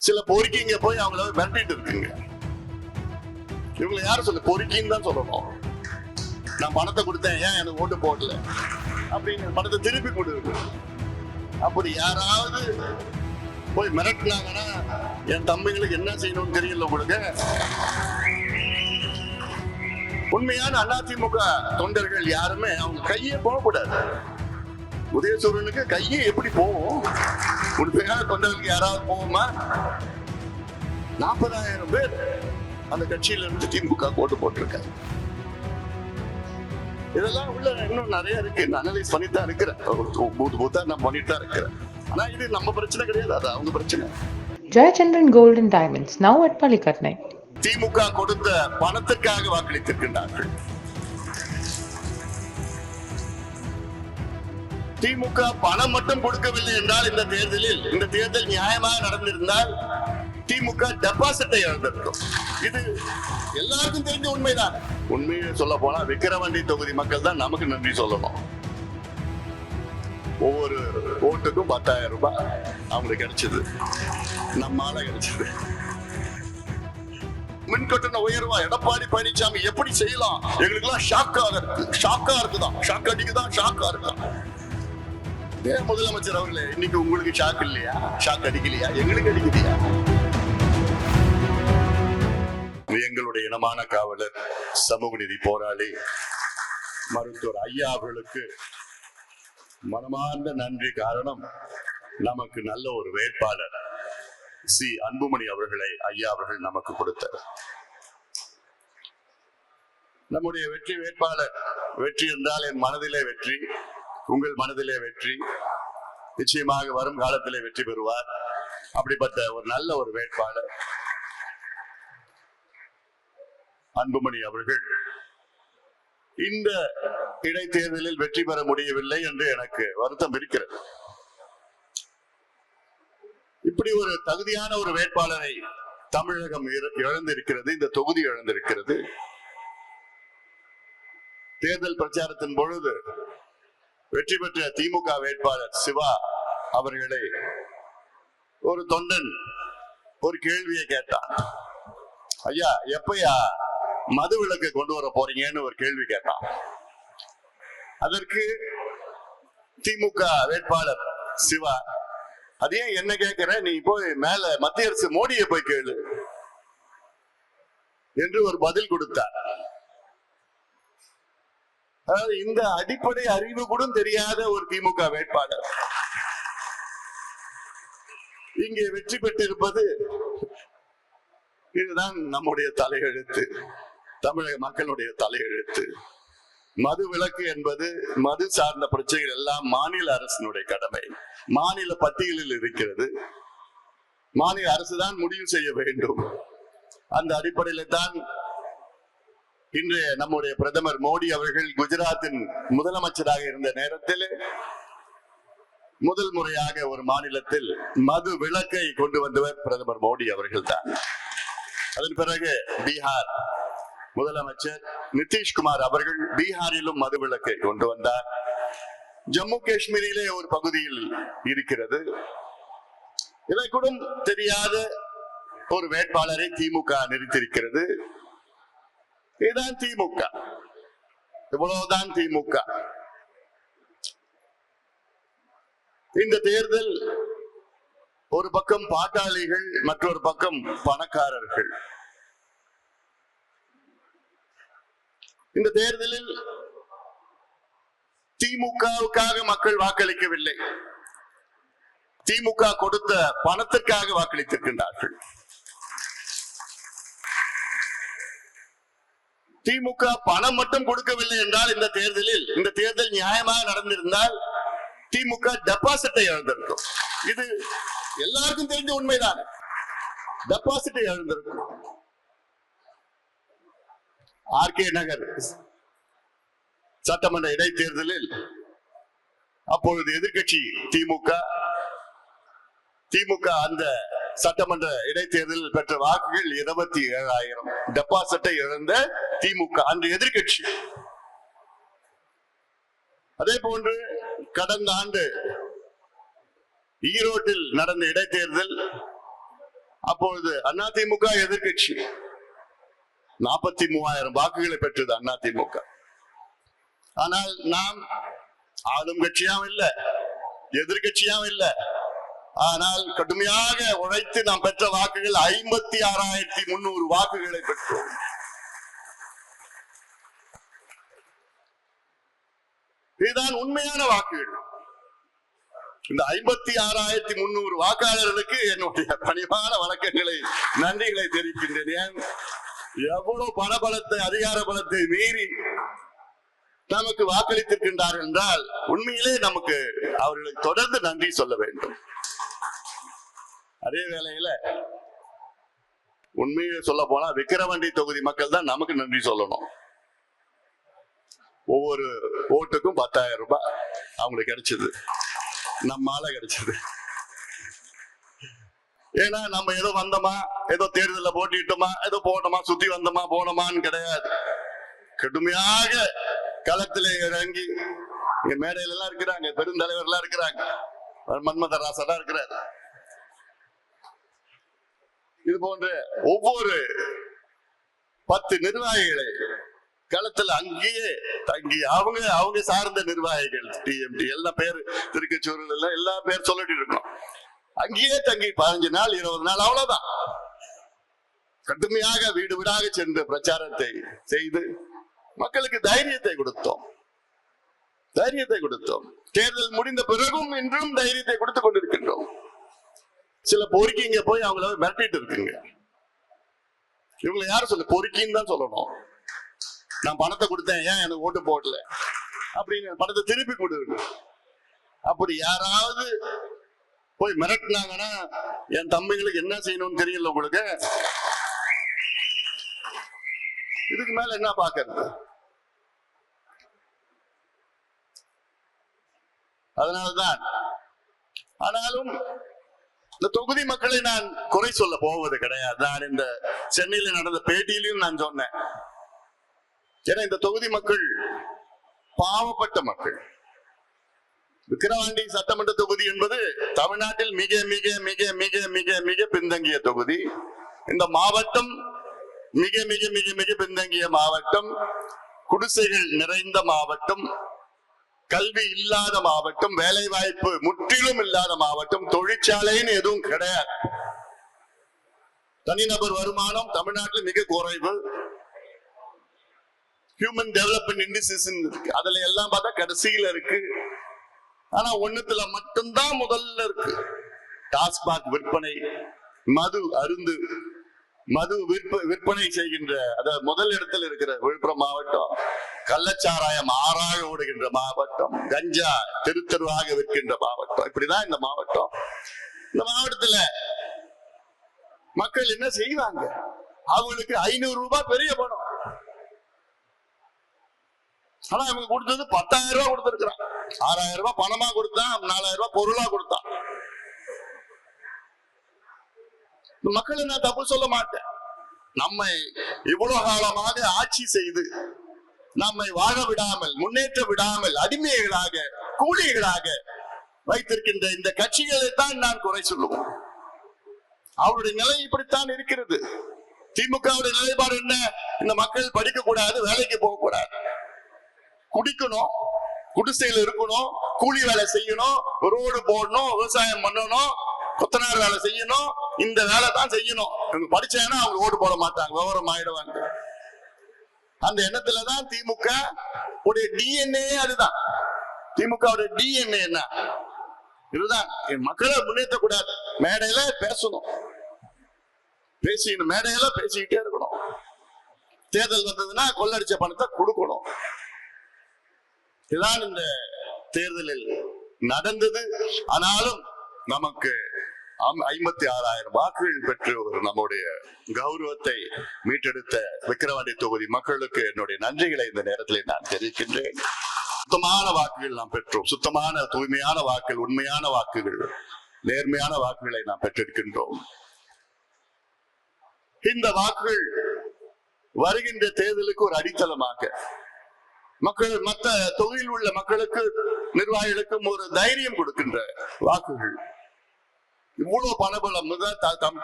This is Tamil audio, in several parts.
சில பொறுக்கிங்க போய் அவங்கள மிரட்டிட்டு இருக்குங்க. இவங்களை யாரும் சொல்ல, பொறுக்கின்னு தான் சொல்லணும். நான் பணத்தை கொடுத்தேன், ஏன் எனக்கு ஓட்டு போடல அப்படின்னு பணத்தை திருப்பி கொடுக்கு. அப்படி யாராவது போய் மிரட்டினாங்கன்னா என் தம்பிகளுக்கு என்ன செய்யணும்னு தெரியல உங்களுக்கு. உண்மையான அதிமுக தொண்டர்கள் யாருமே அவங்க கையே போகக்கூடாது. உதயசூரனுக்கு கையே எப்படி போகும்? உண்மையான தொண்டர்களுக்கு யாராவது போகுமா? 40,000 பேர் அந்த கட்சியில இருந்து திமுக ஓட்டு போட்டிருக்காங்க. இதெல்லாம் உள்ள இன்னும் நிறைய இருக்கு. அனலைஸ் பண்ணிட்டு தான் இருக்கிறேன். நான் பண்ணிட்டு தான் இருக்கிறேன். ஆனா இது நம்ம பிரச்சனை கிடையாது, அது அவங்க பிரச்சனை. Jayachandran gold and diamonds, now at Palikatnai. DMK கொடுத்த பணத்திற்காக வாக்களித்திருக்கின்றார்கள். திமுக பணம் மட்டும் கொடுக்கவில்லை என்றால் இந்த தேர்தல் நியாயமாக நடந்திருந்தால் திமுக டெபாசிட்டை இழந்திருக்கும். இது எல்லாருக்கும் தெரிஞ்ச உண்மைதான். உண்மையை சொல்ல போனா விக்கிரவாண்டி தொகுதி மக்கள் தான் நமக்கு நன்றி சொல்லணும். ஒவ்வொரு ஓட்டுக்கும் 10,000 ரூபாய் அவங்களுக்கு கிடைச்சது, நம்மால கிடைச்சது. மின் கட்டண உயர்வா எடப்பாடி பழனிசாமி எப்படி செய்யலாம்? எங்களுக்கு எல்லாம் ஷாக்கா இருக்குதான், ஷாக் அடிக்குதான், ஷாக்கா இருக்குதான். முதலமைச்சர் அவர்களே, இன்னைக்கு உங்களுக்கு ஷாக் இல்லையா? ஷாக் அடிக்கலையா? எங்களுக்கு அடிக்கலையா? எங்களுடைய இனமான காவலர், சமூக நீதி போராளி மருத்துவர் ஐயா அவர்களுக்கு மனமார்ந்த நன்றி. காரணம், நமக்கு நல்ல ஒரு வேட்பாளர் சி அன்புமணி அவர்களை ஐயா அவர்கள் நமக்கு கொடுத்தார். நம்முடைய வெற்றி வேட்பாளர். வெற்றி என்றால் என் மனதிலே வெற்றி, உங்கள் மனதிலே வெற்றி. நிச்சயமாக வரும் காலத்திலே வெற்றி பெறுவார். அப்படிப்பட்ட ஒரு நல்ல ஒரு வேட்பாளர் அன்புமணி அவர்கள் இந்த இடைத்தேர்தலில் வெற்றி பெற முடியவில்லை என்று எனக்கு வருத்தம் இருக்கிறது. இப்படி ஒரு தகுதியான ஒரு வேட்பாளரை தமிழகம் இழந்திருக்கிறது, இந்த தொகுதி இழந்திருக்கிறது. தேர்தல் பிரச்சாரத்தின் பொழுது வெற்றி பெற்ற திமுக வேட்பாளர் சிவா அவர்களை ஒரு தொண்டன் ஒரு கேள்வியை கேட்டான். ஐயா, எப்பயா மது விலக்கு கொண்டு வர போறீங்கன்னு ஒரு கேள்வி கேட்டான். அதற்கு திமுக வேட்பாளர் சிவா, அதே என்ன கேட்கிற, நீ போய் மேல மத்திய அரசு மோடியை போய் கேளு என்று ஒரு பதில் கொடுத்தார். அதாவது இந்த அடிப்படை அறிவு கூட தெரியாத ஒரு திமுக வேட்பாளர் இங்கே வெற்றி பெற்றிருப்பது, இதுதான் நம்முடைய தலையெழுத்து, தமிழக மக்களுடைய தலையெழுத்து. மது விலக்கு என்பது, மது சார்ந்த பிரச்சனைகள் எல்லாம் மாநில அரசினுடைய கடமை. மாநில பட்டியலில் இருக்கிறது, மாநில அரசுதான் முடிவு செய்ய வேண்டும். அந்த அடிப்படையில் தான் இன்று நம்முடைய பிரதமர் மோடி அவர்கள் குஜராத்தின் முதலமைச்சராக இருந்த நேரத்தில் முதல் முறையாக ஒரு மாநிலத்தில் மது விலக்கை கொண்டு வந்தவர் பிரதமர் மோடி அவர்கள் தான். அதன் பிறகு பீகார் முதலமைச்சர் நிதிஷ்குமார் அவர்கள் பீகாரிலும் மது விலக்கை கொண்டு வந்தார். ஜம்மு காஷ்மீரிலே ஒரு பகுதியில் இருக்கிறது. இதை கூட தெரியாத ஒரு வேட்பாளரை திமுக நிறுத்தியிருக்கிறது. இதுதான் திமுக, இவ்வளவுதான் திமுக. இந்த தேர்தல் ஒரு பக்கம் பாட்டாளிகள், மற்றொரு பக்கம் பணக்காரர்கள். இந்த தேர்தலில் திமுகவுக்காக மக்கள் வாக்களிக்கவில்லை, திமுக கொடுத்த பணத்திற்காக வாக்களித்திருக்கின்றார்கள். திமுக பணம் மட்டும் கொடுக்கவில்லை என்றால் இந்த தேர்தல் நியாயமாக நடந்திருந்தால் திமுக டெபாசிட்டை இழந்திருக்கும். இது எல்லாருக்கும் தெரிஞ்ச உண்மைதான். டெபாசிட்டை இழந்திருக்கும். ஆர்கே நகர் சட்டமன்ற இடைத்தேர்தலில் அப்பொழுது எதிர்கட்சி திமுக அந்த சட்டமன்ற இடைத்தேர்தலில் பெற்ற வாக்குகள் 27,000. டெபாசிட்டை இழந்த திமுக அன்று எதிர்கட்சி. அதே போன்று கடந்த ஆண்டு ஈரோட்டில் நடந்த இடைத்தேர்தல் அப்பொழுது அதிமுக எதிர்கட்சி 43,000 வாக்குகளை பெற்றது அதிமுக. ஆனால் நாம் ஆளும் கட்சியாவும் இல்ல, எதிர்கட்சியாவும் இல்ல. ஆனால் கடுமையாக உழைத்து நாம் பெற்ற வாக்குகள் 56,300 வாக்குகளை பெற்றோம். இதுதான் உண்மையான வாக்குகள். இந்த 56,300 வாக்காளர்களுக்கு என்னுடைய பணிவான வணக்கங்களை, நன்றிகளை தெரிவிக்கின்றேன். எவ்வளவு பணபலத்தை, அதிகார பலத்தை மீறி நமக்கு வாக்களித்திருக்கின்றார்கள் என்றால் உண்மையிலே நமக்கு அவர்களுக்கு தொடர்ந்து நன்றி சொல்ல வேண்டும். அதே வேளையில உண்மையை சொல்ல போனா விக்கிரவாண்டி தொகுதி மக்கள் தான் நமக்கு நன்றி சொல்லணும். ஒவ்வொரு ஓட்டுக்கும் 10,000 ரூபாய் அவங்களுக்கு கிடைச்சது, நம்மால கிடைச்சது. ஏன்னா நம்ம ஏதோ வந்தோமா, ஏதோ தேர்தலில் போட்டிட்டோமா, ஏதோ போனோமா, சுத்தி வந்தோமா போனோமான்னு கிடையாது. கடுமையாக களத்திலே இறங்கி இங்க மேடையில எல்லாம் இருக்கிறாங்க, பெருந்தலைவர்களா இருக்கிறாங்க, மன்மதராசா இருக்கிறார். இது போன்ற ஒவ்வொரு 10 நிர்வாகிகளை களத்துல அங்கேயே தங்கி அவங்க சார்ந்த நிர்வாகிகள் டிஎம்டி எல்லாம் பேர், திருக்கச்சூரில் எல்லாம் எல்லா பேர் சொல்லிட்டு இருக்கோம். அங்கேயே தங்கி 15 நாள் 20 நாள் அவ்வளவுதான் கடுமையாக வீடு வீடாக சென்று பிரச்சாரத்தை செய்து மக்களுக்கு தைரியத்தை கொடுத்தோம். தேர்தல் முடிந்த பிறகும் இன்றும் தைரியத்தை கொடுத்துக் கொண்டிருக்கின்றோம். சில பொறுக்கிங்க போய் அவங்கள மிரட்டிட்டு இருக்குங்க. இவங்களை யாரும் சொல்ல, பொறுக்கின்னு தான் சொல்லணும். நான் பணத்தை கொடுத்தேன், ஏன் எனக்கு ஓட்டு போடல அப்படின்னு பணத்தை திருப்பி கொடுங்க. அப்படி யாராவது போய் மிரட்டினாங்கன்னா என் தம்பிங்களுக்கு என்ன செய்யணும்னு தெரியல உங்களுக்கு. இதுக்கு மேல என்ன பாக்குறது? அதனால்தான் ஆனாலும் இந்த தொகுதி மக்களை நான் குறை சொல்ல போவது கிடையாது. நான் இந்த சென்னையில் நடந்த பேட்டியிலும் நான் சொன்னேன். ஏன்னா இந்த தொகுதி மக்கள் பாவப்பட்ட மக்கள். விக்கிரவாண்டி சட்டமன்ற தொகுதி என்பது தமிழ்நாட்டில் மிக மிக மிக மிக மிக மிக பின்தங்கிய தொகுதி. இந்த மாவட்டம் மிக மிக மிக மிக பின்தங்கிய மாவட்டம், குடிசைகள் நிறைந்த மாவட்டம், கல்வி இல்லாத மாவட்டம், வேலை வாய்ப்பு முற்றிலும் இல்லாத மாவட்டம், தொழிற்சாலைன்னு எதுவும் கிடையாது. தனிநபர் வருமானம் தமிழ்நாட்டில் மிக குறைவு. ஹியூமன் டெவலப்மெண்ட் இண்டிசஸ் இருக்கு, அதுல எல்லாம் பார்த்தா கடைசியில இருக்கு. ஆனா ஒண்ணுத்துல மட்டும்தான் முதல்ல இருக்கு. டாஸ்மாக் விற்பனை, மது விற்பனை செய்கின்ற, அதாவது முதல் இடத்தில் இருக்கிற விழுப்புரம் மாவட்டம். கள்ளச்சாராயம் ஆறாக ஓடுகின்ற மாவட்டம், கஞ்சா தெருவாக விற்கின்ற மாவட்டம். இப்படிதான் இந்த மாவட்டம். இந்த மாவட்டத்துல மக்கள் என்ன செய்வாங்க? அவங்களுக்கு 500 ரூபாய் பெரிய பணம். ஆனா இவங்க கொடுத்தது 10,000 ரூபாய் கொடுத்திருக்கிறான். 6,000 ரூபாய் பணமா கொடுத்தான், 4,000 ரூபாய் பொருளா கொடுத்தான். மக்களை நான் தப்பு சொல்ல மாட்டேன். நம்மை இவ்வளவு காலமாக ஆட்சி செய்து நம்மை வாழ விடாமல், முன்னேற்ற விடாமல், அடிமைகளாக, கூலிகளாக வைத்திருக்கின்ற இந்த கட்சிகளை தான் நான் குறை சொல்லுவோம். அவருடைய நிலை இப்படித்தான் இருக்கிறது. திமுகவுடைய நிலைப்பாடு என்ன? இந்த மக்கள் படிக்க கூடாது, வேலைக்கு போக கூடாது, குடிக்கணும், குடிசையில் இருக்கணும், கூலி வேலை செய்யணும், ரோடு போடணும், விவசாயம் பண்ணணும், கொத்தனார் வேலை செய்யணும், இந்த வேலை தான் செய்யணும். இவங்க படிச்சாங்கன்னா அவங்க ஓட்டு போட மாட்டாங்க, விவரம் ஆயிடுவாங்க. அந்த எண்ணத்துலதான் திமுக உடைய டிஎன்ஏ அதுதான். திமுக டிஎன்ஏ என்ன? இதுதான். மக்களை முன்னேற்ற கூடாது, மேடையில பேசணும், மேடையில பேசிக்கிட்டே இருக்கணும். தேர்தல் வந்ததுன்னா கொள்ளடிச்ச பணத்தை கொடுக்கணும். இதுதான் இந்த தேர்தலில் நடந்தது. ஆனாலும் நமக்கு 56,000 வாக்குகள் பெற்று நம்முடைய கௌரவத்தை மீட்டெடுத்த விக்கிரவாண்டி தொகுதி மக்களுக்கு என்னுடைய நன்றிகளை இந்த நேரத்தில் நான் தெரிவிக்கின்றேன். சுத்தமான வாக்குகள் நாம் பெற்றோம். சுத்தமான தூய்மையான வாக்குகள், உண்மையான வாக்குகள், நேர்மையான வாக்குகளை நாம் பெற்றிருக்கின்றோம். இந்த வாக்குகள் வருகின்ற தேர்தலுக்கு ஒரு அடித்தளமாக, மக்கள் மற்ற தொகுதியில் உள்ள மக்களுக்கு, நிர்வாகிகளுக்கும் ஒரு தைரியம் கொடுக்கின்ற வாக்குகள். இவ்வளவு பணபலம்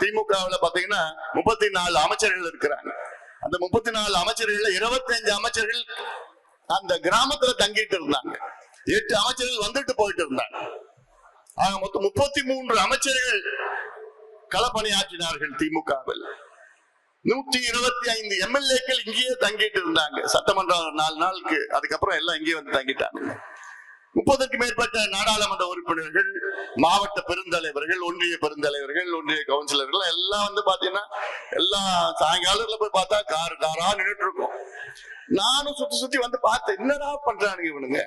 திமுகவில் பாத்தீங்கன்னா 34 அமைச்சர்கள் இருக்கிறாங்க. அந்த 34 அமைச்சர்கள் 25 அமைச்சர்கள் அந்த கிராமத்துல தங்கிட்டு இருந்தாங்க. 8 அமைச்சர்கள் வந்துட்டு போயிட்டு இருந்தாங்க. ஆக மொத்தம் 33 அமைச்சர்கள் களப்பணியாற்றினார்கள் திமுகவில். 125 எம்எல்ஏக்கள் இங்கேயே தங்கிட்டு இருந்தாங்க. சட்டமன்றம் 4 நாளுக்கு அதுக்கப்புறம் எல்லாம் இங்கே வந்து தங்கிட்டாங்க. 30க்கும் மேற்பட்ட நாடாளுமன்ற உறுப்பினர்கள், மாவட்ட பெருந்தலைவர்கள், ஒன்றிய பெருந்தலைவர்கள், ஒன்றிய கவுன்சிலர்கள் எல்லாம் வந்து பாத்தீங்கன்னா எல்லா சாயங்காலத்துல போய் பார்த்தா காரா நின்றுட்டு இருக்கும். நானும் சுத்தி சுத்தி வந்து பார்த்தேன், என்னடா பண்றானுங்க இவனுங்க.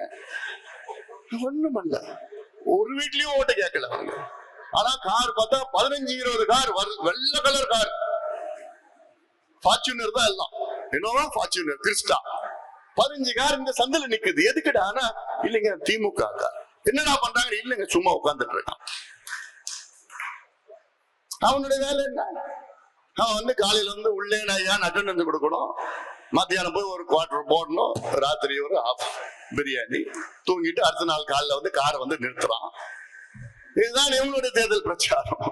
ஒண்ணும் இல்ல, ஒரு வீட்லயும் ஓட்ட கேட்கல அவங்க. ஆனா கார் பார்த்தா 15-20 கார், வெள்ளை கலர் கார், ஃபார்ச்சுனர் தான் எல்லாம். என்னவா ஃபார்ச்சுனர், கிறிஸ்டா 15 கார் இந்த சந்தில நிக்குது. எதுக்குடா? இல்லைங்க திமுக கார். என்னடா பண்றாங்க? இல்லைங்க சும்மா உட்கார்ந்துட்டு இருக்கான். அவனுடைய வேலை என்ன? அவன் வந்து காலையில வந்து உள்ளே நான் அட்டெண்டன்ஸ் கொடுக்கணும், மத்தியானம் போய் ஒரு குவார்டர் போடணும், ராத்திரி ஒரு ஆஃப் பிரியாணி தூங்கிட்டு அடுத்த நாள் காலைல வந்து காரை வந்து நிறுத்துறான். இதுதான் இவங்களுடைய தேர்தல் பிரச்சாரம்.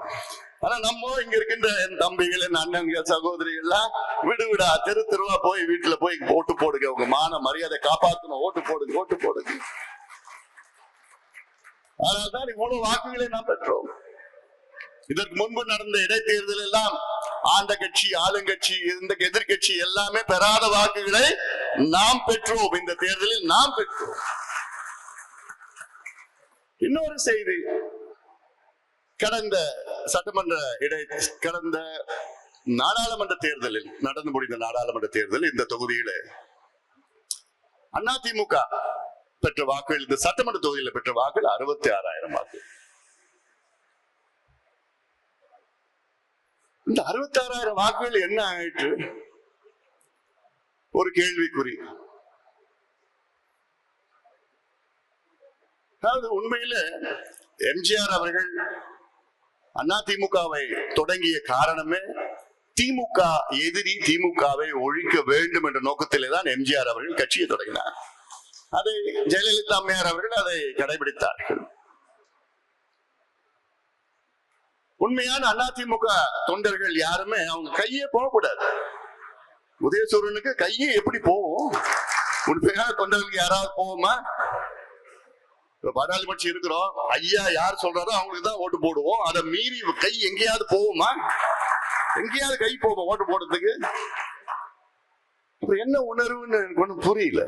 ஆனா நம்ம இங்க இருக்கின்ற என் தம்பிகள், என் அண்ணன்கள், சகோதரிகள்லாம் விடுவிடா தெரு தெருவா போய் வீட்டுல போய் ஓட்டு போடுங்க, உங்க மான மரியாதை காப்பாற்றணும், ஓட்டு போடுங்க, ஓட்டு போடுங்க. அதனால்தான் இவ்வளவு வாக்குகளை நாம் பெற்றோம். இதற்கு முன்பு நடந்த இடைத்தேர்தல் எல்லாம் ஆண்ட கட்சி, ஆளுங்கட்சி, இந்த எதிர்கட்சி எல்லாமே பெறாத வாக்குகளை நாம் பெற்றோம். இந்த தேர்தலில் நாம் பெற்றோம். இன்னொரு செய்தி, கடந்த நாடாளுமன்ற தேர்தலில், நடந்து முடிந்த நாடாளுமன்ற தேர்தலில் இந்த தொகுதியில அதிமுக பெற்ற வாக்குகள், இந்த சட்டமன்ற தொகுதியில் பெற்ற வாக்குகள் 66,000 வாக்கு. இந்த 66,000 வாக்குகள் என்ன ஆயிற்று? ஒரு கேள்விக்குறி. அதாவது உண்மையில எம்ஜிஆர் அவர்கள் அதிமுகவை தொடங்கிய காரணமே திமுக எதிரி, திமுகவை ஒழிக்க வேண்டும் என்ற நோக்கத்திலே தான் எம்ஜிஆர் அவர்கள் கட்சியை தொடங்கினார். அதை ஜெயலலிதா அம்மையார் அவர்கள் அதை கடைபிடித்தார்கள். உண்மையான அதிமுக தொண்டர்கள் யாருமே அவங்க கையே போகக்கூடாது. உதயசூரனுக்கு கையே எப்படி போகும்? உண்மையான தொண்டர்களுக்கு யாராவது போவோமா? பாராளுமன்ற இருக்கிறோம், ஐயா யார் சொல்றாரோ அவங்களுக்கு தான் ஓட்டு போடுவோம். அதை மீறி கை எங்கேயாவது போகுமா? எங்கேயாவது கை போகும் ஓட்டு போடுறதுக்கு? என்ன உணர்வுன்னு எனக்கு ஒன்றும் புரியல.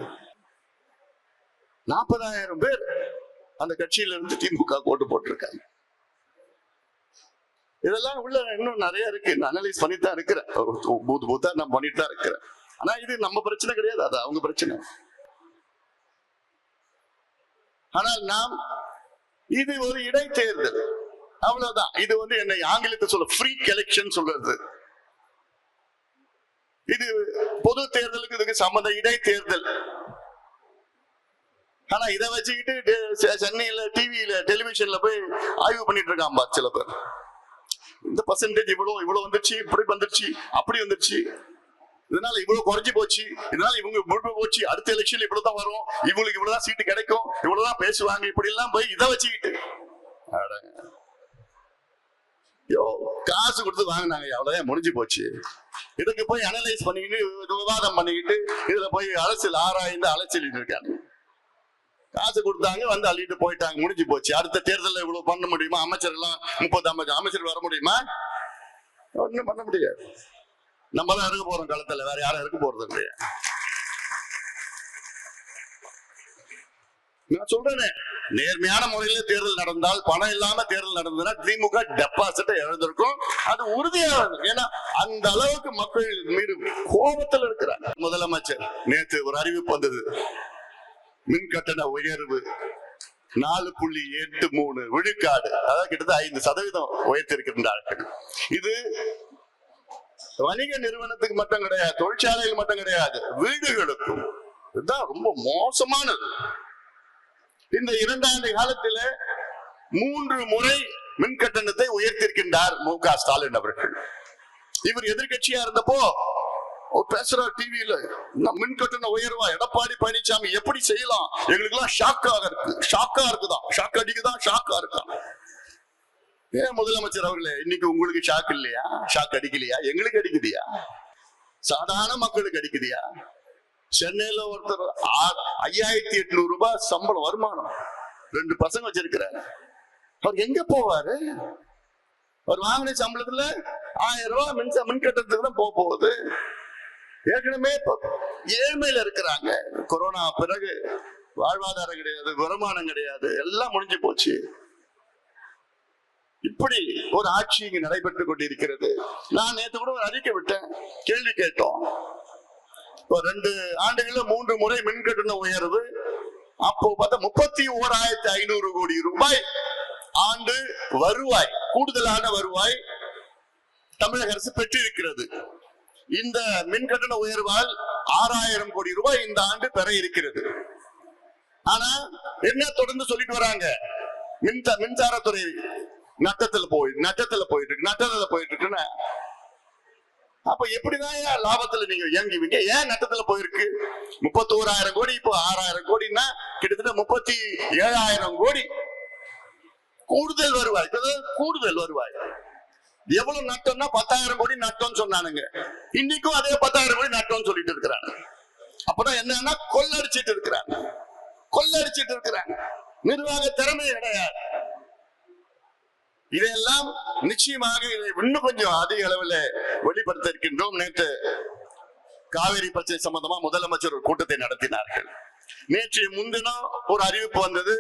40,000 பேர் அந்த கட்சியில இருந்து திமுக ஓட்டு போட்டிருக்காங்க. இதெல்லாம் உள்ள இன்னும் நிறைய இருக்கு, அனலைஸ் பண்ணித்தான் இருக்கிறேன், பூத்தா நான் பண்ணிட்டு தான் இருக்கிறேன். ஆனா இது நம்ம பிரச்சனை கிடையாது, அது அவங்க பிரச்சனை. ஆனால் நாம், இது ஒரு இடைத்தேர்தல், அவ்வளவுதான். இது வந்து என்னை ஆங்கிலத்தை சொல்ல ஃப்ரீக் எலெக்ஷன் சொல்றது. இது பொது தேர்தலுக்கு இதுக்கு சம்பந்தம், இடைத்தேர்தல். ஆனா இதை வச்சுக்கிட்டு சென்னையில டிவியில டெலிவிஷன்ல போய் ஆய்வு பண்ணிட்டு இருக்கான் சில பேர். இந்த பர்சன்டேஜ் இவ்வளவு வந்துருச்சு, இப்படி வந்துருச்சு, அப்படி வந்துருச்சு, இதனால இவ்வளவு குறைஞ்சு போச்சு, இதனால இவங்க முழுக்க போச்சு, அடுத்த எலெக்ஷன் இவ்வளவுதான் வரும், இவங்களுக்கு இவ்வளவுதான் சீட்டு கிடைக்கும், இவ்வளவுதான் பேசுவாங்க, இப்படி எல்லாம் போய் இதை வச்சுக்கிட்டு காசு கொடுத்து வாங்கினாங்க, அவ்வளவுதான் முடிஞ்சு போச்சு. இதுக்கு போய் அனலைஸ் பண்ணிக்கிட்டு விவாதம் பண்ணிக்கிட்டு இதுல போய் அரசியல் ஆராய்ந்து அலைச்சலிட்டு இருக்காங்க. காசு கொடுத்தாங்க, வந்து அள்ளிட்டு போயிட்டாங்க, முடிஞ்சு போச்சு. அடுத்த தேர்தலில் இவ்வளவு பண்ண முடியுமா? அமைச்சர் எல்லாம் 30-50 அமைச்சர் வர முடியுமா? ஒண்ணும் பண்ண முடியாது. நம்ம தான் இருக்க போறோம் களத்துல, வேற யாரும் இருக்க போறது இல்லையா? நான் சொல்றேனே, நேர்மையான முறையில தேர்தல் நடந்தால், பணம் இல்லாம தேர்தல் நடந்ததுன்னா திமுக டெபாசிட்டை இழந்திருக்கும். அது உறுதியாக, ஏன்னா அந்த அளவுக்கு மக்கள் மீது கோபத்தில் இருக்கிறார். முதலமைச்சர் நேற்று ஒரு அறிவிப்பு வந்தது, மின் கட்டண உயர்வு 4.83 விழுக்காடு, அதாவது கிட்டத்தட்ட 5% உயர்த்திருக்கின்றார்கள். இது வணிக நிறுவனத்துக்கு மட்டும் கிடையாது, தொழிற்சாலைகள் மட்டும் கிடையாது, வீடுகளுக்கும். இதுதான் ரொம்ப மோசமானது. இந்த 2 ஆண்டு காலத்தில் 3 முறை மின் கட்டணத்தை உயர்த்திருக்கின்றார் மு.க. ஸ்டாலின் அவர்கள். இவர் எதிர்கட்சியா இருந்தப்போ பேசுறார் டிவியில, மின் கட்டண உயர்வா, எடப்பாடி பழனிசாமி எப்படி செய்யலாம், எங்களுக்கு எல்லாம் ஷாக்கா இருக்குதான், ஷாக் அடிக்குதான், ஷாக்கா இருக்கான். ஏன் முதலமைச்சர் அவர்களே, இன்னைக்கு உங்களுக்கு ஷாக் இல்லையா? ஷாக் அடிக்கலையா? எங்களுக்கு அடிக்குதியா? சாதாரண மக்களுக்கு அடிக்குதியா? சென்னையில ஒருத்தர் 5800 ரூபாய் சம்பளம் வருமானம், 2 பசங்க வச்சிருக்கிறாரு. அவர் எங்க போவாரு? அவர் வாங்கின சம்பளத்துல 1000 ரூபாய் மின் கட்டணத்துக்கு தான் போகுது. ஏற்கனவே ஏழ்மையில இருக்கிறாங்க. கொரோனா பிறகு வாழ்வாதாரம் கிடையாது, வருமானம் கிடையாது, எல்லாம் முடிஞ்சு போச்சு. இப்படி ஒரு ஆட்சி இங்கு நடைபெற்றுக் கொண்டிருக்கிறது. நான் நேற்று கூட ஒரு அறிக்கை விட்டேன், கேள்வி கேட்டோம். 2 ஆண்டுகள்ல 3 முறை மின் கட்டண உயர்வு. அப்போ பார்த்தா 31,500 கோடி ரூபாய் ஆண்டு வருவாய், கூடுதலான வருவாய் தமிழக அரசு பெற்றிருக்கிறது. இந்த மின் கட்டண உயர்வால் 6000 கோடி ரூபாய் இந்த ஆண்டு பெற இருக்கிறது. ஆனா என்ன தொடர்ந்து சொல்லிட்டு வராங்க, மின்சாரத்துறை நட்டத்துல போயிட்டு இருக்குன்னு. அப்ப எப்படிதான் லாபத்துல நீங்க இயங்குவீங்க? ஏன் நட்டத்துல போயிருக்கு? 31,000 கோடி, இப்போ 6,000 கோடின்னா கிட்டத்தட்ட 37,000 கோடி கூடுதல் வருவாய். கூடுதல் வருவாய் எவ்வளவு நட்டம்னா 10,000 கோடி நட்டம் சொன்னானுங்க. இன்னைக்கும் அதே 10,000 கோடி நட்டம் சொல்லிட்டு இருக்கிறாங்க. அப்பதான் என்னன்னா கொள்ளடிச்சிட்டு இருக்கிறாங்க. நிர்வாக திறமை கிடையாது. இதையெல்லாம் நிச்சயமாக இன்னும் கொஞ்சம் அதிக அளவில் வெளிப்படுத்த இருக்கின்றோம். நேற்று காவிரி பிரச்சனை சம்பந்தமா முதலமைச்சர் ஒரு கூட்டத்தை நடத்தினார்கள். நேற்று முன்தினம் ஒரு அறிவிப்பு வந்தது.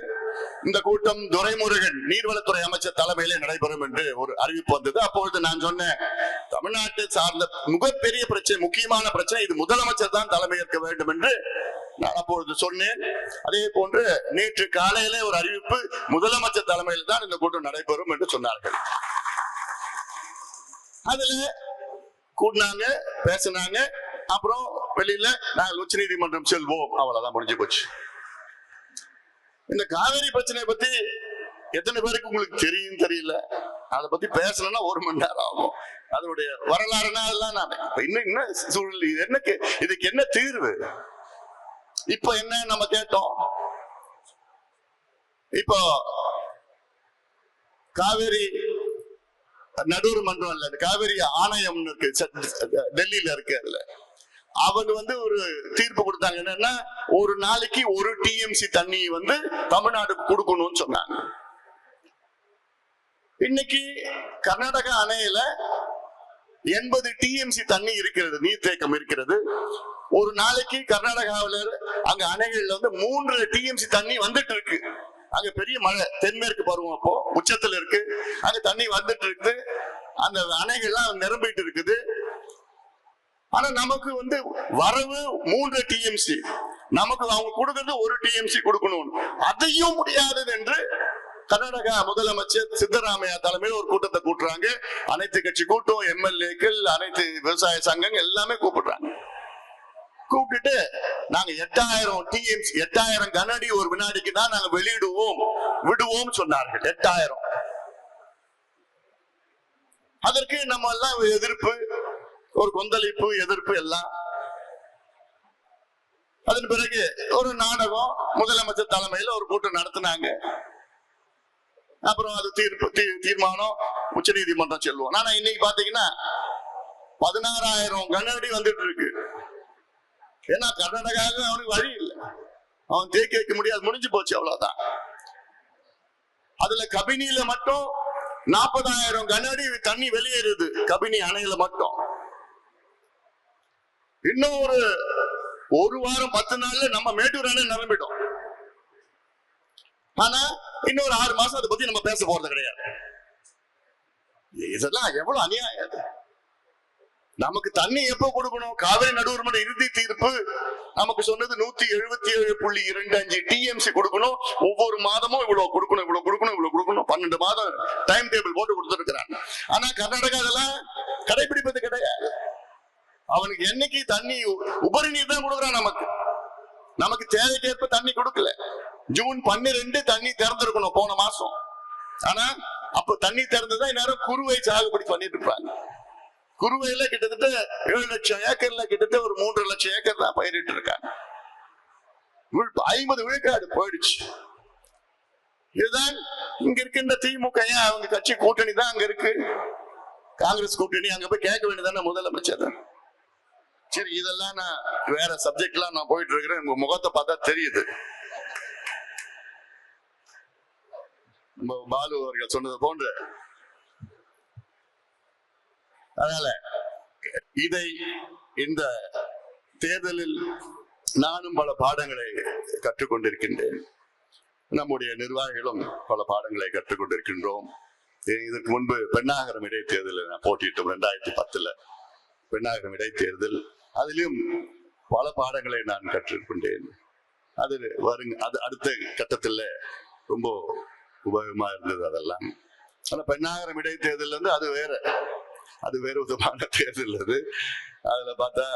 இந்த கூட்டம் துரைமுருகன் நீர்வளத்துறை அமைச்சர் தலைமையிலே நடைபெறும் என்று ஒரு அறிவிப்பு வந்தது. அப்பொழுது நான் சொன்னேன், தமிழ்நாட்டை சார்ந்த மிகப்பெரிய பிரச்சனை, முக்கியமான பிரச்சனை, இது முதலமைச்சர் தான் தலைமையேற்க வேண்டும் என்று நான் அப்பொழுது சொன்னேன். அதே போன்று நேற்று காலையிலே ஒரு அறிவிப்பு, முதலமைச்சர் தலைமையில் தான் இந்த கூட்டம் நடைபெறும் என்று சொன்னார்கள். அதுல கூட்டினாங்க, பேசினாங்க. அப்புறம் வெளியில நாங்கள் உச்ச நீதிமன்றம் செல்வோம், அவ்வளவுதான், முடிஞ்சு போச்சு. இந்த காவிரி பிரச்சனை பத்தி எத்தனை பேருக்கு உங்களுக்கு தெரியும் தெரியல. அதை பத்தி பேசணும்னா 1 மணி நேரம் ஆகும். அதனுடைய வரலாறுனா அதெல்லாம் நான் இன்னும் சூழ்நிலை இதுக்கு என்ன தீர்வு? இப்ப என்ன நம்ம கேட்டோம்? இப்போ காவேரி நடுவர் மன்றம் இல்ல, காவேரி ஆணையம் இருக்கு, டெல்லியில இருக்கு. அதுல அவங்க ஒரு தீர்ப்பு கொடுத்தாங்க. என்னன்னா, ஒரு நாளைக்கு 1 TMC தண்ணி தமிழ்நாடுக்கு கொடுக்கணும்னு சொன்னாங்க. இன்னைக்கு கர்நாடகா அணையில 80 TMC தண்ணி இருக்கிறது, நீர்த்தேக்கம் இருக்கிறது. ஒரு நாளைக்கு கர்நாடகாவில அங்க அணைகள்ல 3 TMC தண்ணி வந்துட்டு இருக்கு. அங்க பெரிய மழை, தென்மேற்கு பருவம் அப்போ உச்சத்துல இருக்கு. அங்க தண்ணி வந்துட்டு இருக்குது. அந்த அணைகள்லாம் நிரம்பிட்டு இருக்குது. ஆனா நமக்கு வரவு 3 TMC, நமக்கு அவங்க கொடுக்கிறது 1 TMC கொடுக்கணும். அதையும் முடியாதது என்று கர்நாடகா முதலமைச்சர் சித்தராமையா தலைமையில் ஒரு கூட்டத்தை கூட்டுறாங்க. அனைத்து கட்சி கூட்டம், MLAக்கள், அனைத்து விவசாய சங்கங்கள் எல்லாமே கூப்பிடுறாங்க. கூப்பிட்டுட்டு நாங்க 8,000 TMC, 8,000 கனஅடி ஒரு வினாடிக்கு தான் நாங்க விடுவோம் சொன்னார்கள். 8,000. அதற்கு நம்ம எல்லாம் எதிர்ப்பு, ஒரு கொந்தளிப்பு, எதிர்ப்பு எல்லாம். அதன் பிறகு ஒரு நாடகம், முதலமைச்சர் தலைமையில் ஒரு கூட்டம் நடத்தினாங்க. அப்புறம் அது தீர்மானம் உச்ச நீதிமன்றம் செல்வோம். ஆனா இன்னைக்கு பாத்தீங்கன்னா 16,000 கனஅடி வந்துட்டு இருக்கு. ஏன்னா கர்நாடகாவுக்கு அவனுக்கு வழி இல்லை, அவன் தேக்கி வைக்க முடியாது, முடிஞ்சு போச்சு, அவ்வளவுதான். அதுல கபினியில மட்டும் 40,000 கனஅடி தண்ணி வெளியேறுது, கபினி அணையில மட்டும். இன்னும் ஒரு வாரம் 10 நாள்ல நம்ம மேட்டூர் அணை நிரம்பிடும். ஆனா இன்னொரு 6 மாசம் அதை பத்தி நம்ம பேச போறது கிடையாது. இதெல்லாம் எவ்வளவு அநியாயம். நமக்கு தண்ணி எப்ப கொடுக்கணும்? காவிரி நடுவர் மன்ற இறுதி தீர்ப்பு நமக்கு சொன்னது 177.25 TMC கொடுக்கணும். ஒவ்வொரு மாதமும் இவ்வளவு கொடுக்கணும். 12 மாதம் டைம் டேபிள் போட்டு கொடுத்துருக்கிறாங்க. ஆனா கர்நாடகா அதெல்லாம் கடைபிடிப்பது கிடையாது. அவனுக்கு என்னைக்கு தண்ணி உபரி நீர் தான் கொடுக்குறான். நமக்கு தேவைக்கேற்ப தண்ணி கொடுக்கல. ஜூன் 12 தண்ணி திறந்திருக்கணும் போன மாசம். ஆனா அப்ப தண்ணி திறந்துதான் இந்நேரம் குறுவை சாகுபடி பண்ணிட்டு இருப்பாங்க. குறுவையில கிட்டத்தட்ட 7 லட்சம் ஏக்கர்ல கிட்டத்தட்ட ஒரு 3 லட்சம் ஏக்கர் தான் பயிரிட்டு இருக்காங்க. 50 விழுக்காடு போயிடுச்சு. இதுதான் இங்க இருக்கின்ற திமுக அவங்க கட்சி கூட்டணி தான் அங்க இருக்கு, காங்கிரஸ் கூட்டணி. அங்க போய் கேட்க வேண்டியதானே முதலமைச்சர். சரி, இதெல்லாம் நான் வேற சப்ஜெக்ட்லாம் நான் போயிட்டு இருக்கிறேன். உங்க முகத்தை பார்த்தா தெரியுது. பாலு அவர்கள் சொன்னது போன்ற, அதனால இதை இந்த தேர்தலில் நானும் பல பாடங்களை கற்றுக்கொண்டிருக்கின்றேன். நம்முடைய நிர்வாகிகளும் பல பாடங்களை கற்றுக்கொண்டிருக்கின்றோம். இதற்கு முன்பு பெண்ணாகரம் இடைத்தேர்தலில் நான் போட்டியிட்டோம் 2010 பெண்ணாகரம் இடைத்தேர்தல். அதிலும் பல பாடங்களை நான் கற்றுக்கொண்டேன். அது அடுத்த கட்டத்தில் ரொம்ப உபயோகமா இருந்தது அதெல்லாம். ஆனா பெண்ணாகரம் இடைத்தேர்தல் வந்து அது வேற விதமான தேர்தல். அதுல பார்த்தா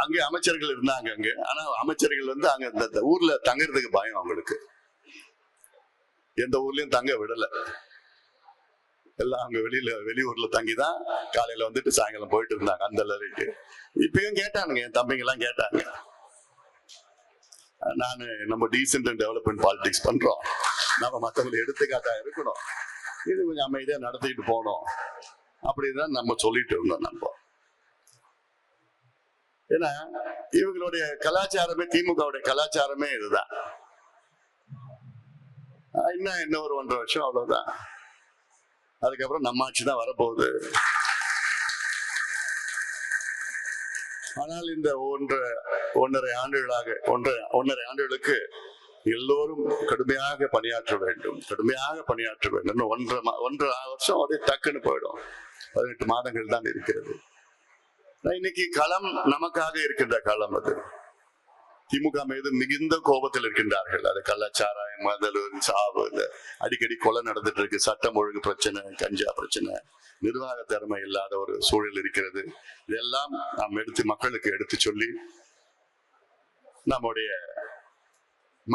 அங்க அமைச்சர்கள் இருந்தாங்க அங்க. ஆனா அமைச்சர்கள் வந்து அங்க இந்த ஊர்ல தங்கறதுக்கு பயம் அவங்களுக்கு. எந்த ஊர்லயும் தங்க விடல. எல்லாம் அங்க வெளியூர்ல தங்கிதான் காலையில வந்துட்டு சாயங்காலம் போயிட்டு இருந்தாங்க அந்த அளவுக்கு. இப்பயும் கேட்டானுங்க, என் தம்பிங்க எல்லாம் கேட்டாங்க. நம்ம டீசென்ட் அண்ட் டெவலப்மெண்ட் பாலிடிக்ஸ் பண்றோம், நம்ம மத்தவங்களை எடுத்துக்காட்டா இருக்கணும், இது கொஞ்சம் அமைதியா நடத்திட்டு போனோம் அப்படிதான் நம்ம சொல்லிட்டு இருந்தோம். நம்ம ஏன்னா இவங்களுடைய கலாச்சாரமே, திமுகவுடைய கலாச்சாரமே இதுதான். இன்னும் ஒரு 1.5 வருஷம் அவ்வளவுதான். அதுக்கப்புறம் நம்ம ஆட்சி தான் வரப்போகுது. ஆனால் இந்த ஒன்றரை ஆண்டுகளுக்கு எல்லோரும் கடுமையாக பணியாற்ற வேண்டும். 1.5 வருஷம் அப்படியே டக்குன்னு போயிடும். 18 மாதங்கள் தான் இருக்கிறது. இன்னைக்கு களம் நமக்காக இருக்கின்ற களம். அது திமுக மீது மிகுந்த கோபத்தில் இருக்கின்றார்கள். அது கள்ளச்சாராயம், மதல், சாவு, அடிக்கடி கொலை நடந்துட்டு இருக்கு, சட்டம் ஒழுங்கு பிரச்சனை, கஞ்சா பிரச்சனை, நிர்வாக திறமை இல்லாத ஒரு சூழல் இருக்கிறது. இதெல்லாம் நாம் மக்களுக்கு எடுத்து சொல்லி நம்முடைய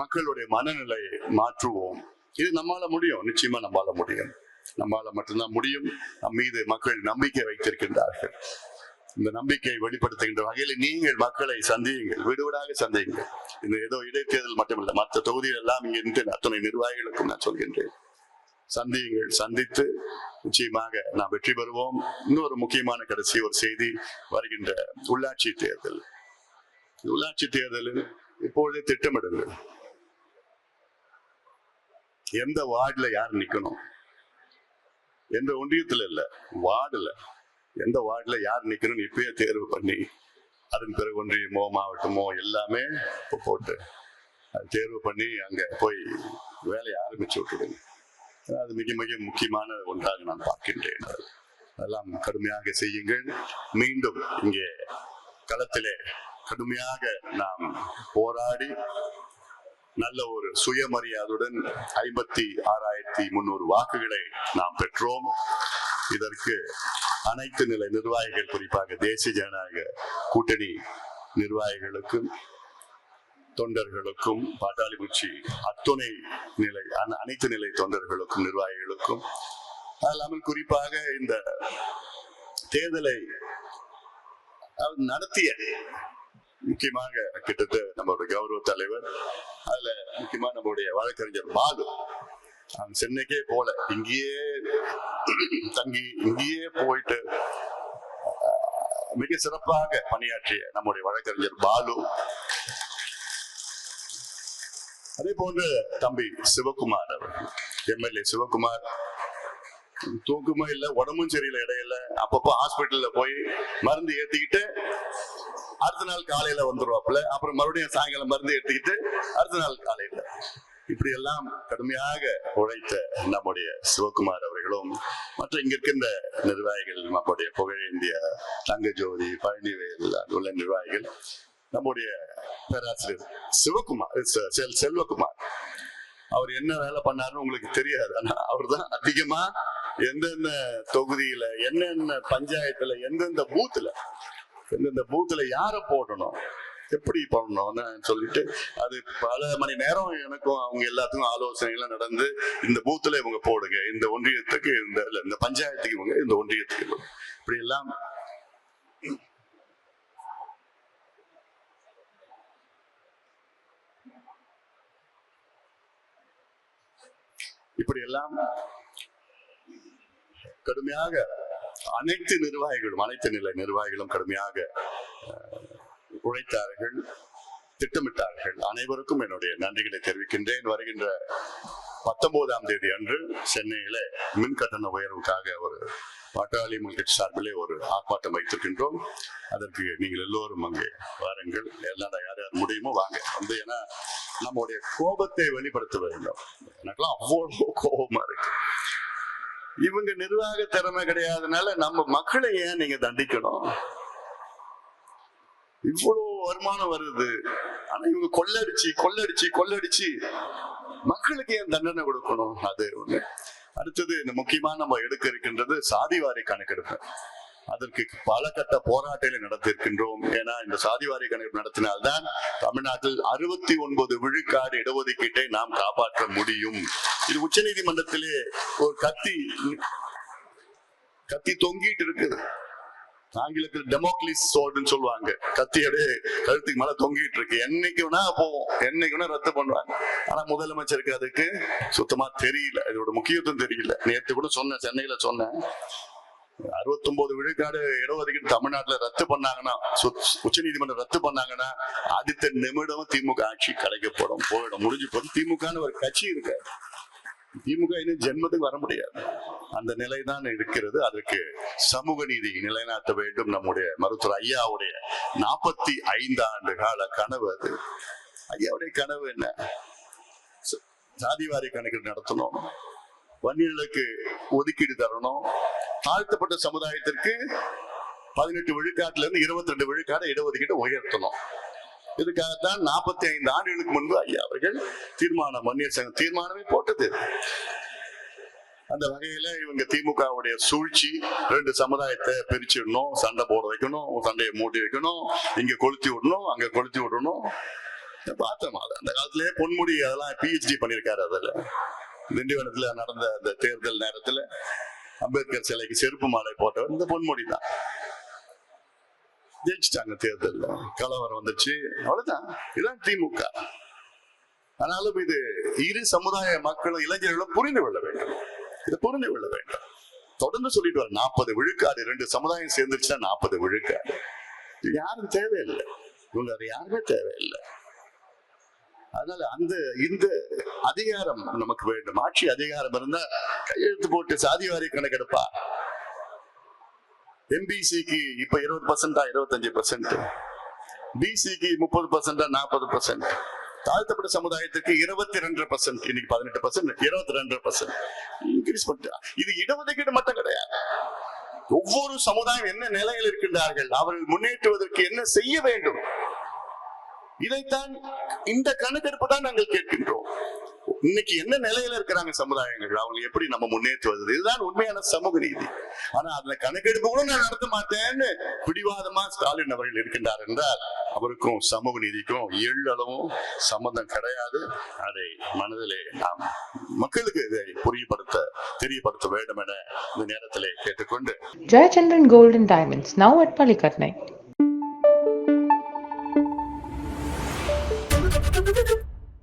மக்களுடைய மனநிலையை மாற்றுவோம். இது நம்மால முடியும், நிச்சயமா நம்மால முடியும். நம்மால மட்டும்தான் முடியும். நம் மீது மக்கள் நம்பிக்கை வைத்திருக்கின்றார்கள். இந்த நம்பிக்கையை வெளிப்படுத்துகின்ற வகையில் நீங்கள் மக்களை சந்தியுங்கள், வீடுவீடாக சந்தியுங்கள். இந்த ஏதோ இடைத்தேர்தல் மட்டுமில்லை, மற்ற தொகுதியில் எல்லாம் இங்கே அத்தனை நிர்வாகிகளுக்கும் நான் சொல்கின்றேன், சந்தியுங்கள். சந்தித்து நிச்சயமாக நாம் வெற்றி பெறுவோம். இன்னொரு முக்கியமான கடைசி ஒரு செய்தி, வருகின்ற உள்ளாட்சி தேர்தல். உள்ளாட்சி தேர்தலில் இப்பொழுதே திட்டமிடுங்கள். எந்த வார்டுல யார் நிக்கணும், எந்த ஒன்றியத்துல இல்ல, வார்டுல எந்த வார்டுல யார் நிக்கணும்னு இப்பயே தேர்வு பண்ணி, அதன் பிறகு ஒன்றியமோ மாவட்டமோ எல்லாமே போட்டு தேர்வு பண்ணி அங்க போய் வேலையை ஆரம்பிச்சு விட்டுடுங்க. அது மிக மிக முக்கியமான ஒன்றாக நான் பார்க்கின்றேன். அதெல்லாம் கடுமையாக செய்யுங்கள். மீண்டும் இங்கே களத்திலே கடுமையாக நாம் போராடி நல்ல ஒரு சுயமரியாதையுடன் 56,300 வாக்குகளை நாம் பெற்றோம். இதற்கு அனைத்து நிலை நிர்வாகிகள், குறிப்பாக தேசிய ஜனநாயக கூட்டணி நிர்வாகிகளுக்கும் தொண்டர்களுக்கும், பாட்டாளி கட்சி அனைத்து நிலை தொண்டர்களுக்கும் நிர்வாகிகளுக்கும், அல்லாமல் குறிப்பாக இந்த தேர்தலை நடத்திய முக்கியமாக கிட்டத்தட்ட நம்மளுடைய கௌரவ தலைவர், அதுல முக்கியமா நம்மளுடைய வழக்கறிஞர் பாலு, சென்னைக்கே போல இங்கேயே தங்கி இங்கேயே போயிட்டு மிக சிறப்பாக பணியாற்றிய நம்முடைய வழக்கறிஞர் பாலு, அதே போன்று தம்பி சிவகுமார் அவர்கள், எம்எல்ஏ சிவகுமார், தூக்கமும் இல்லை, உடம்பும் சரியில்லை, இடையில அப்பப்போ ஹாஸ்பிட்டல்ல போய் மருந்து ஏத்திக்கிட்டு அடுத்த நாள் காலையில வந்துருவாப்புல, அப்புறம் மறுபடியும் சாயங்காலம் மருந்து ஏற்றிக்கிட்டு அடுத்த நாள் காலையில, இப்படி எல்லாம் கடுமையாக உழைத்த நம்முடைய சிவகுமார் அவர்களும், மற்ற இங்க இருக்கின்ற நிர்வாகிகள், நம்முடைய புகழேந்திய தங்கஜோதி, பழனிவேல் உள்ள நிர்வாகிகள், நம்முடைய பேராசிரியர் செல்வகுமார், அவர் என்ன வேலை பண்ணாருன்னு உங்களுக்கு தெரியாது. ஆனா அவர் தான் அதிகமா எந்தெந்த தொகுதியில, என்னென்ன பஞ்சாயத்துல, எந்தெந்த பூத்துல யார போடணும், எப்படி பண்ணணும்னு சொல்லிட்டு அது பல மணி நேரம் எனக்கும் அவங்க எல்லாத்துக்கும் ஆலோசனைகள் நடந்து, இந்த பூத்துல இவங்க போடுங்க, இந்த ஒன்றியத்துக்கு இந்த பஞ்சாயத்துக்கு இவங்க, இந்த ஒன்றியத்துக்கு இப்படி எல்லாம் இப்படியெல்லாம் கடுமையாக அனைத்து நிலை நிர்வாகிகளும் கடுமையாக உழைத்தார்கள், திட்டமிட்டார்கள். அனைவருக்கும் என்னுடைய நன்றிகளை தெரிவிக்கின்றேன். வருகின்ற 19ஆம் தேதி அன்று சென்னையில மின் கட்டண உயர்வுக்காக ஒரு பாட்டாளி மக்கள் சார்பிலே ஒரு ஆர்ப்பாட்டம் வைத்திருக்கின்றோம். அதற்கு நீங்கள் எல்லோரும் அங்கே வாருங்கள். யார் யார் முடியுமோ வாங்க வந்து, ஏன்னா நம்முடைய கோபத்தை வெளிப்படுத்த வேண்டும். எனக்கெல்லாம் அவ்வளவு கோபமா இருக்கு. இவங்க நிர்வாக திறமை கிடையாதனால நம்ம மக்களை ஏன் நீங்க தண்டிக்கணும்? இவ்வளவு வருமானம் வருது, ஆனா இவங்க கொள்ளடிச்சு மக்களுக்கு ஏன் தண்டனை கொடுக்கணும்? அது ஒண்ணு. அடுத்தது இந்த முக்கியமா நம்ம எடுக்க இருக்கின்றது சாதிவாரி கணக்கெடுப்பு. அதற்கு பல கட்ட போராட்டங்களை நடத்திருக்கின்றோம். ஏன்னா இந்த சாதிவாரி கணக்கெடுப்பு நடத்தினால்தான் தமிழ்நாட்டில் 69 விழுக்காடு இடஒதுக்கீட்டை நாம் காப்பாற்ற முடியும். இது உச்ச நீதிமன்றத்திலே ஒரு கத்தி தொங்கிட்டு இருக்குது. ஆங்கிலத்தில் டெமோக்லிஸ் சோர்டுன்னு சொல்லுவாங்க. கத்தியோட கழுத்துக்கு மேல தொங்கிட்டு இருக்கு. என்னைக்கு வேணா போவோம், என்னைக்கு வேணா ரத்து பண்ணுவாங்க. ஆனா முதலமைச்சருக்கு அதுக்கு சுத்தமா தெரியல, இதோட முக்கியத்துவம் தெரியல. நேற்று கூட சொன்னேன், சென்னையில சொன்னேன், 69 விழுக்காடு இடஒதுக்கீடு தமிழ்நாட்டுல ரத்து பண்ணாங்கன்னா, உச்ச நீதிமன்றம் ரத்து பண்ணாங்கன்னா அடுத்த நிமிடம் திமுக ஆட்சி கலைக்கப்படும், போயிடும், முடிஞ்சு போது. திமுகன்னு ஒரு கட்சி இருக்கு, திமுக இன்னும் ஜென்மத்துக்கு வர முடியாது. அந்த நிலைதான் இருக்கிறது. அதற்கு சமூக நீதி நிலைநாட்ட வேண்டும். நம்முடைய மருத்துவர் ஐயாவுடைய 45 ஆண்டு கால கனவு அது. ஐயாவுடைய கனவு என்ன? சாதிவாரி கணக்கு நடத்தணும், வன்னியர்களுக்கு ஒதுக்கீடு தரணும், தாழ்த்தப்பட்ட சமுதாயத்திற்கு 18 விழுக்காட்டுல இருந்து 22 விழுக்காடு இடஒதுக்கீடு உயர்த்தணும். இதுக்காகத்தான் 45 ஆண்டுகளுக்கு முன்பு ஐயா அவர்கள் தீர்மானம், வன்னியர் சங்கம் தீர்மானமே போட்டது. அந்த வகையில இவங்க திமுகவுடைய சூழ்ச்சி, 2 சமுதாயத்தை பிரிச்சிடணும், சண்டை போட வைக்கணும், சண்டையை மூட்டி வைக்கணும், இங்க கொளுத்தி விடணும், அங்க கொளுத்தி விடணும். பார்த்தோம். அந்த காலத்திலேயே பொன்முடி அதெல்லாம் PhD பண்ணிருக்காரு. அதுல திண்டிவனத்துல நடந்த அந்த தேர்தல் நேரத்துல அம்பேத்கர் சிலைக்கு செருப்பு மாலை போட்டவர் இந்த பொன்முடி தான். ஜெயிச்சிட்டாங்க தேர்தல், கலவரம் வந்துச்சு, அவ்வளவுதான். இதுதான் திமுக. ஆனாலும் இது இரு சமுதாய மக்களும் இளைஞர்களும் புரிந்து கொள்ள வேண்டும். இதை புரிந்து கொள்ள வேண்டும். தொடர்ந்து சொல்லிட்டு வர 40 விழுக்காடு 2 சமுதாயம் சேர்ந்துருச்சுன்னா 40 விழுக்காடு யாரும் தேவையில்லை. இவங்க அது யாருமே தேவையில்லை. அதனால இந்த அதிகாரம் நமக்கு வேண்டும். ஆட்சி அதிகாரம் இருந்தா கையெழுத்து போட்டு சாதிவாரி கணக்கெடுப்பா. MBCக்கு இப்ப 20%, 25%, BCக்கு 30%, 40%, தாழ்த்தப்பட்ட சமுதாயத்துக்கு 22%, இன்னைக்கு 18%, 22% இன்க்ரீஸ் பண்ணிட்டா. இது இடஒதுக்கீடு மட்டும் கிடையாது. ஒவ்வொரு சமுதாயம் என்ன நிலையில் இருக்கின்றார்கள், அவர்கள் முன்னேற்றுவதற்கு என்ன செய்ய வேண்டும், இதைத்தான் இந்த கணக்கெடுப்பு தான் நாங்கள் கேட்கின்றோம். இன்னைக்கு என்ன நிலையில இருக்கிறாங்க சமுதாயங்கள், அவங்க எப்படி நம்ம முன்னேற்றுவது, இதுதான் உண்மையான சமூக நீதி. ஆனா அதுல கணக்கெடுப்பு கூட நான் நடத்த மாட்டேன்னு பிடிவாதமா ஸ்டாலின் அவர்கள் இருக்கின்றார் என்றால் அவருக்கும் சமூக நீதிக்கும் எள்ளளவும் சம்பந்தம் கிடையாது. அதை மனதிலே நாம் மக்களுக்கு இதை தெரியப்படுத்த வேண்டும் என இந்த நேரத்திலே கேட்டுக்கொண்டு, Jayachandran Gold and Diamonds, now at Palikatnai.